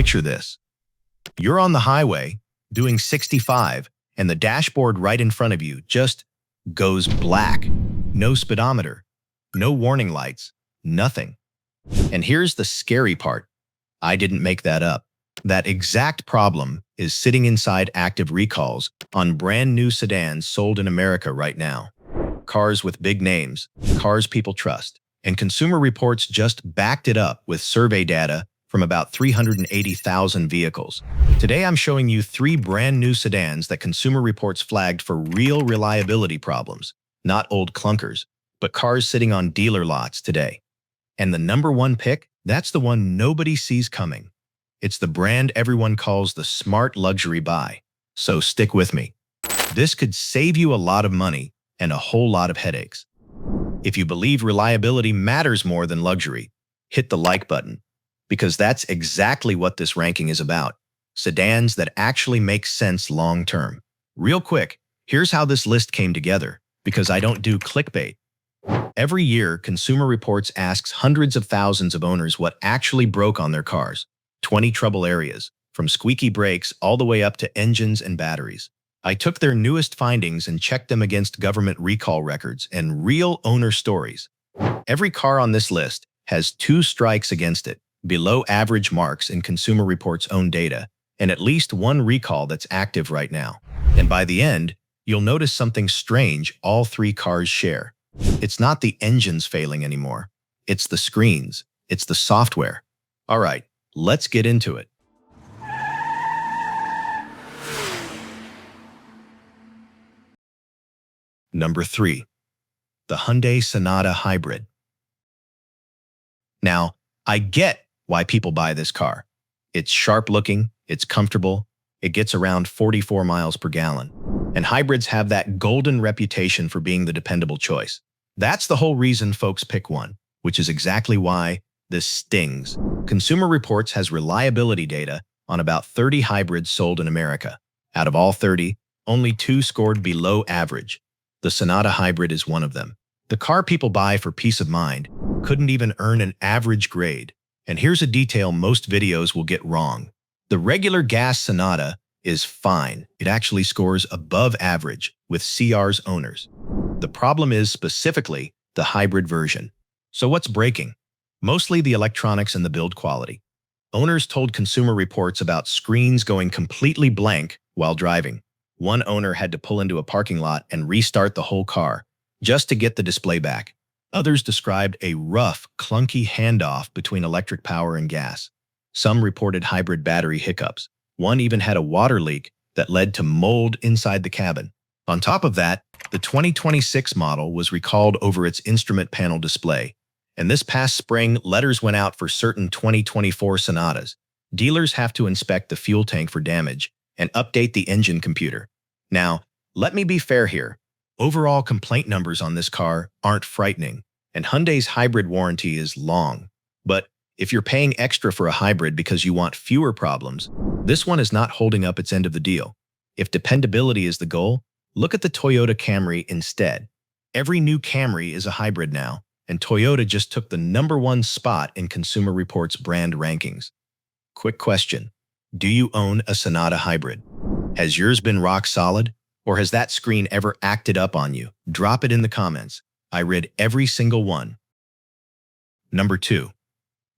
Picture this. You're on the highway, doing 65, and the dashboard right in front of you just goes black. No speedometer, no warning lights, nothing. And here's the scary part. I didn't make that up. That exact problem is sitting inside active recalls on brand new sedans sold in America right now. Cars with big names, cars people trust. And Consumer Reports just backed it up with survey data from about 380,000 vehicles. Today I'm showing you 3 brand new sedans that Consumer Reports flagged for real reliability problems, not old clunkers, but cars sitting on dealer lots today. And the number 1 pick, that's the one nobody sees coming. It's the brand everyone calls the smart luxury buy. So stick with me. This could save you a lot of money and a whole lot of headaches. If you believe reliability matters more than luxury, hit the like button, because that's exactly what this ranking is about. Sedans that actually make sense long term. Real quick, here's how this list came together, because I don't do clickbait. Every year, Consumer Reports asks hundreds of thousands of owners what actually broke on their cars. 20 trouble areas, from squeaky brakes all the way up to engines and batteries. I took their newest findings and checked them against government recall records and real owner stories. Every car on this list has 2 strikes against it, below average marks in Consumer Reports' own data, and at least 1 recall that's active right now. And by the end, you'll notice something strange all 3 cars share. It's not the engines failing anymore. It's the screens. It's the software. All right, let's get into it. Number 3. The Hyundai Sonata Hybrid. Now, I get why people buy this car. It's sharp-looking, it's comfortable, it gets around 44 miles per gallon. And hybrids have that golden reputation for being the dependable choice. That's the whole reason folks pick one, which is exactly why this stings. Consumer Reports has reliability data on about 30 hybrids sold in America. Out of all 30, only 2 scored below average. The Sonata Hybrid is one of them. The car people buy for peace of mind couldn't even earn an average grade. And here's a detail most videos will get wrong. The regular gas Sonata is fine. It actually scores above average with CR's owners. The problem is specifically the hybrid version. So what's breaking? Mostly the electronics and the build quality. Owners told Consumer Reports about screens going completely blank while driving. One owner had to pull into a parking lot and restart the whole car just to get the display back. Others described a rough, clunky handoff between electric power and gas. Some reported hybrid battery hiccups. One even had a water leak that led to mold inside the cabin. On top of that, the 2026 model was recalled over its instrument panel display. And this past spring, letters went out for certain 2024 Sonatas. Dealers have to inspect the fuel tank for damage and update the engine computer. Now, let me be fair here. Overall complaint numbers on this car aren't frightening, and Hyundai's hybrid warranty is long. But if you're paying extra for a hybrid because you want fewer problems, this one is not holding up its end of the deal. If dependability is the goal, look at the Toyota Camry instead. Every new Camry is a hybrid now, and Toyota just took the number 1 spot in Consumer Reports brand rankings. Quick question. Do you own a Sonata Hybrid? Has yours been rock solid? Or has that screen ever acted up on you? Drop it in the comments. I read every single one. Number 2.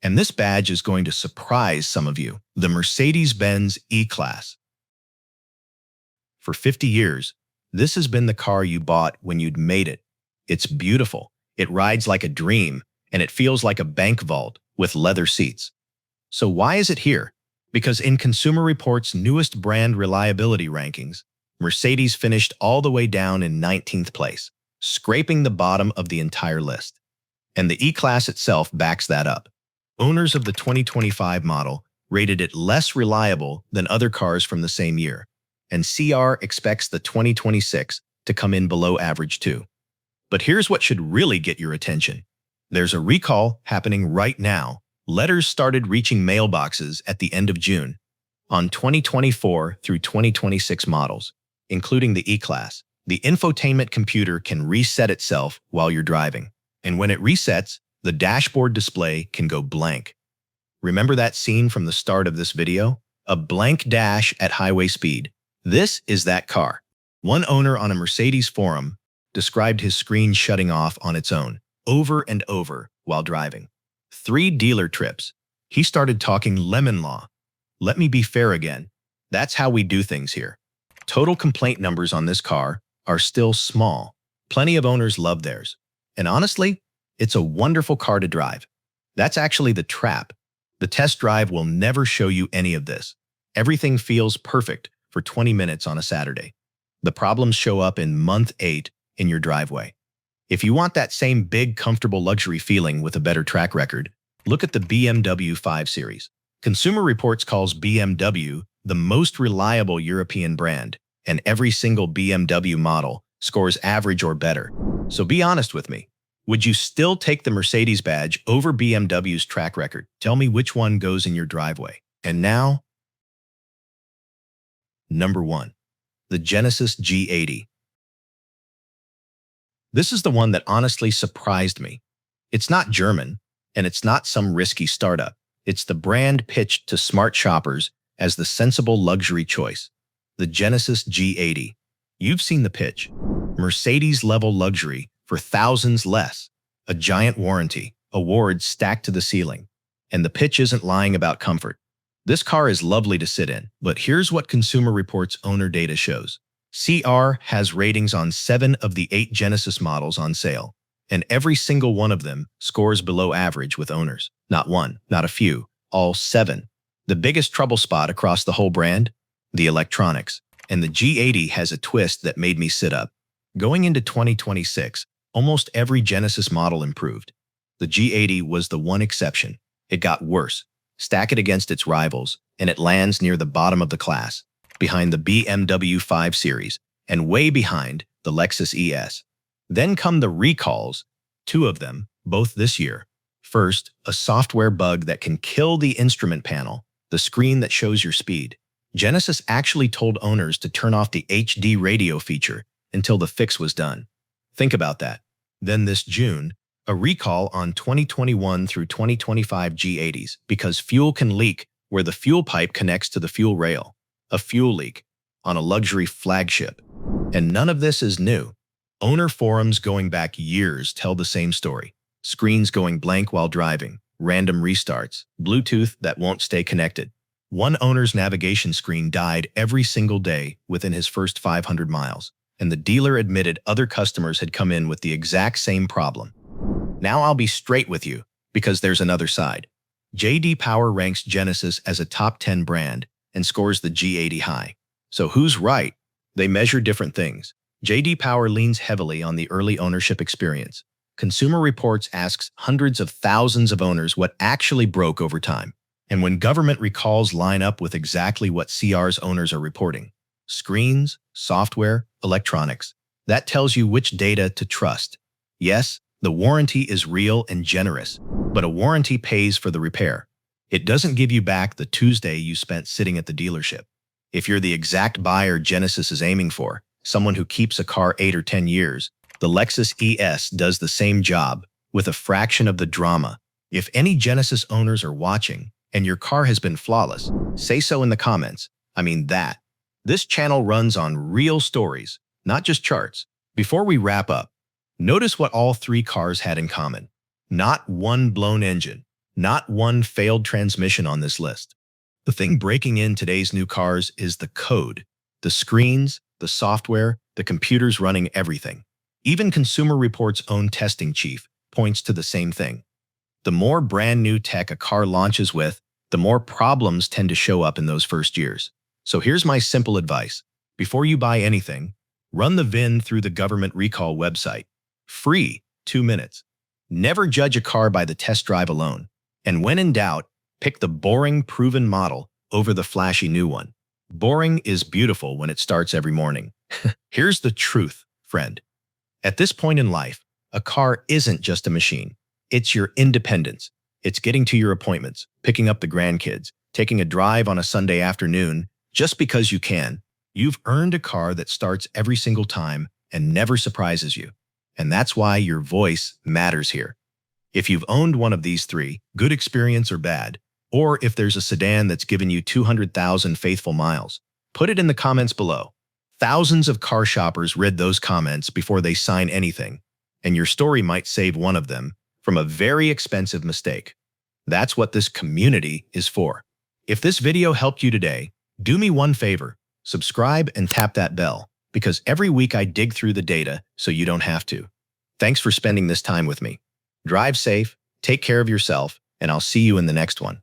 And this badge is going to surprise some of you. The Mercedes-Benz E-Class. For 50 years, this has been the car you bought when you'd made it. It's beautiful. It rides like a dream, and it feels like a bank vault with leather seats. So why is it here? Because in Consumer Reports' newest brand reliability rankings, Mercedes finished all the way down in 19th place, scraping the bottom of the entire list. And the E-Class itself backs that up. Owners of the 2025 model rated it less reliable than other cars from the same year, and CR expects the 2026 to come in below average too. But here's what should really get your attention. There's a recall happening right now. Letters started reaching mailboxes at the end of June on 2024 through 2026 models, including the E-Class. The infotainment computer can reset itself while you're driving, and when it resets, the dashboard display can go blank. Remember that scene from the start of this video? A blank dash at highway speed. This is that car. One owner on a Mercedes forum described his screen shutting off on its own, over and over, while driving. 3 dealer trips. He started talking lemon law. Let me be fair again. That's how we do things here. Total complaint numbers on this car are still small. Plenty of owners love theirs. And honestly, it's a wonderful car to drive. That's actually the trap. The test drive will never show you any of this. Everything feels perfect for 20 minutes on a Saturday. The problems show up in month 8 in your driveway. If you want that same big, comfortable luxury feeling with a better track record, look at the BMW 5 Series. Consumer Reports calls BMW the most reliable European brand, and every single BMW model scores average or better. So be honest with me. Would you still take the Mercedes badge over BMW's track record? Tell me which one goes in your driveway. And now, number 1. The Genesis G80. This is the one that honestly surprised me. It's not German, and it's not some risky startup. It's the brand pitched to smart shoppers as the sensible luxury choice. The Genesis G80. You've seen the pitch. Mercedes-level luxury for thousands less. A giant warranty, awards stacked to the ceiling. And the pitch isn't lying about comfort. This car is lovely to sit in, but here's what Consumer Reports owner data shows. CR has ratings on 7 of the 8 Genesis models on sale, and every single one of them scores below average with owners. Not one, not a few, all 7. The biggest trouble spot across the whole brand? The electronics. And the G80 has a twist that made me sit up. Going into 2026, almost every Genesis model improved. The G80 was the one exception. It got worse. Stack it against its rivals, and it lands near the bottom of the class, behind the BMW 5 Series, and way behind the Lexus ES. Then come the recalls, 2 of them, both this year. First, a software bug that can kill the instrument panel, the screen that shows your speed. Genesis actually told owners to turn off the HD radio feature until the fix was done. Think about that. Then this June, a recall on 2021 through 2025 G80s because fuel can leak where the fuel pipe connects to the fuel rail. A fuel leak on a luxury flagship. And none of this is new. Owner forums going back years tell the same story. Screens going blank while driving, random restarts, Bluetooth that won't stay connected. One owner's navigation screen died every single day within his first 500 miles, and the dealer admitted other customers had come in with the exact same problem. Now I'll be straight with you, because there's another side. J.D. Power ranks Genesis as a top 10 brand and scores the G80 high. So who's right? They measure different things. J.D. Power leans heavily on the early ownership experience. Consumer Reports asks hundreds of thousands of owners what actually broke over time. And when government recalls line up with exactly what CR's owners are reporting, screens, software, electronics, that tells you which data to trust. Yes, the warranty is real and generous, but a warranty pays for the repair. It doesn't give you back the Tuesday you spent sitting at the dealership. If you're the exact buyer Genesis is aiming for, someone who keeps a car 8 or 10 years, the Lexus ES does the same job, with a fraction of the drama. If any Genesis owners are watching, and your car has been flawless, say so in the comments. I mean that. This channel runs on real stories, not just charts. Before we wrap up, notice what all 3 cars had in common. Not one blown engine, not one failed transmission on this list. The thing breaking in today's new cars is the code, the screens, the software, the computers running everything. Even Consumer Reports' own testing chief points to the same thing. The more brand new tech a car launches with, the more problems tend to show up in those first years. So here's my simple advice. Before you buy anything, run the VIN through the government recall website. Free, 2 minutes. Never judge a car by the test drive alone. And when in doubt, pick the boring, proven model over the flashy new one. Boring is beautiful when it starts every morning. Here's the truth, friend. At this point in life, a car isn't just a machine. It's your independence. It's getting to your appointments, picking up the grandkids, taking a drive on a Sunday afternoon, just because you can. You've earned a car that starts every single time and never surprises you. And that's why your voice matters here. If you've owned one of these 3, good experience or bad, Or if there's a sedan that's given you 200,000 faithful miles, put it in the comments below. Thousands of car shoppers read those comments before they sign anything, and your story might save one of them from a very expensive mistake. That's what this community is for. If this video helped you today, do me one favor, subscribe and tap that bell, because every week I dig through the data so you don't have to. Thanks for spending this time with me. Drive safe, take care of yourself, and I'll see you in the next one.